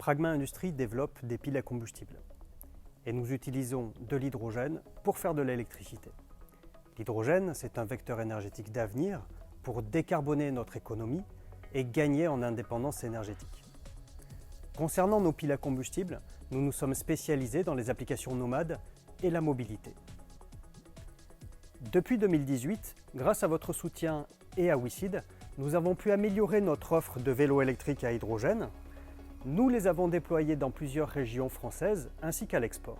Pragma Industries développe des piles à combustible et nous utilisons de l'hydrogène pour faire de l'électricité. L'hydrogène, c'est un vecteur énergétique d'avenir pour décarboner notre économie et gagner en indépendance énergétique. Concernant nos piles à combustible, nous nous sommes spécialisés dans les applications nomades et la mobilité. Depuis 2018, grâce à votre soutien et à WeSeed, nous avons pu améliorer notre offre de vélos électriques à hydrogène. Nous les avons déployés dans plusieurs régions françaises ainsi qu'à l'export.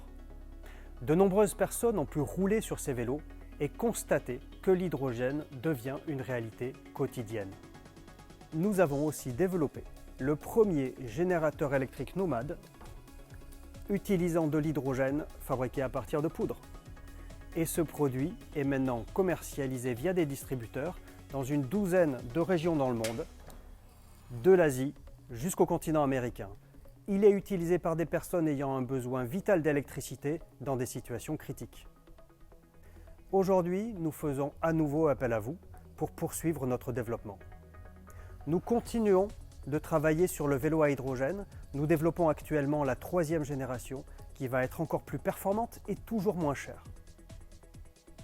De nombreuses personnes ont pu rouler sur ces vélos et constater que l'hydrogène devient une réalité quotidienne. Nous avons aussi développé le premier générateur électrique nomade utilisant de l'hydrogène fabriqué à partir de poudre. Et ce produit est maintenant commercialisé via des distributeurs dans une douzaine de régions dans le monde, de l'Asie jusqu'au continent américain. Il est utilisé par des personnes ayant un besoin vital d'électricité dans des situations critiques. Aujourd'hui, nous faisons à nouveau appel à vous pour poursuivre notre développement. Nous continuons de travailler sur le vélo à hydrogène. Nous développons actuellement la 3e génération qui va être encore plus performante et toujours moins chère.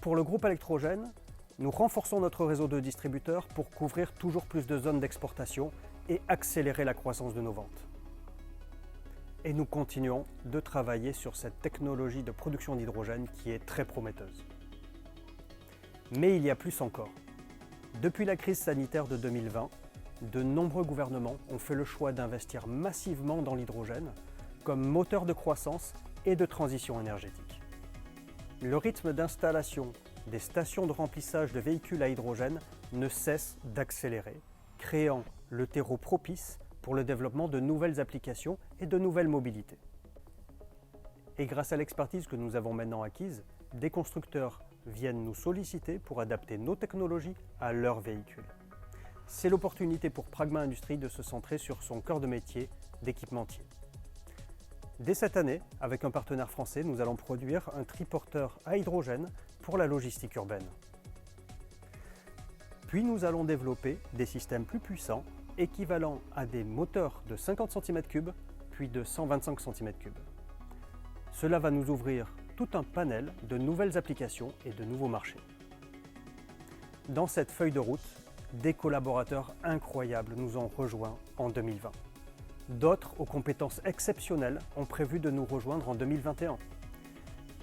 Pour le groupe électrogène, nous renforçons notre réseau de distributeurs pour couvrir toujours plus de zones d'exportation et accélérer la croissance de nos ventes. Et nous continuons de travailler sur cette technologie de production d'hydrogène qui est très prometteuse. Mais il y a plus encore. Depuis la crise sanitaire de 2020, de nombreux gouvernements ont fait le choix d'investir massivement dans l'hydrogène comme moteur de croissance et de transition énergétique. Le rythme d'installation des stations de remplissage de véhicules à hydrogène ne cesse d'accélérer, créant le terreau propice pour le développement de nouvelles applications et de nouvelles mobilités. Et grâce à l'expertise que nous avons maintenant acquise, des constructeurs viennent nous solliciter pour adapter nos technologies à leurs véhicules. C'est l'opportunité pour Pragma Industries de se centrer sur son cœur de métier d'équipementier. Dès cette année, avec un partenaire français, nous allons produire un triporteur à hydrogène pour la logistique urbaine. Puis nous allons développer des systèmes plus puissants, équivalents à des moteurs de 50 cm3, puis de 125 cm3. Cela va nous ouvrir tout un panel de nouvelles applications et de nouveaux marchés. Dans cette feuille de route, des collaborateurs incroyables nous ont rejoints en 2020. D'autres, aux compétences exceptionnelles, ont prévu de nous rejoindre en 2021.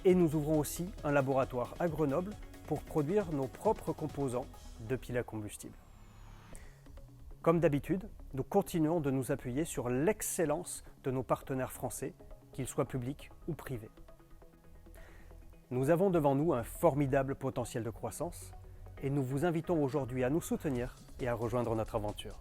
Et nous ouvrons aussi un laboratoire à Grenoble pour produire nos propres composants de piles à combustible. Comme d'habitude, nous continuons de nous appuyer sur l'excellence de nos partenaires français, qu'ils soient publics ou privés. Nous avons devant nous un formidable potentiel de croissance et nous vous invitons aujourd'hui à nous soutenir et à rejoindre notre aventure.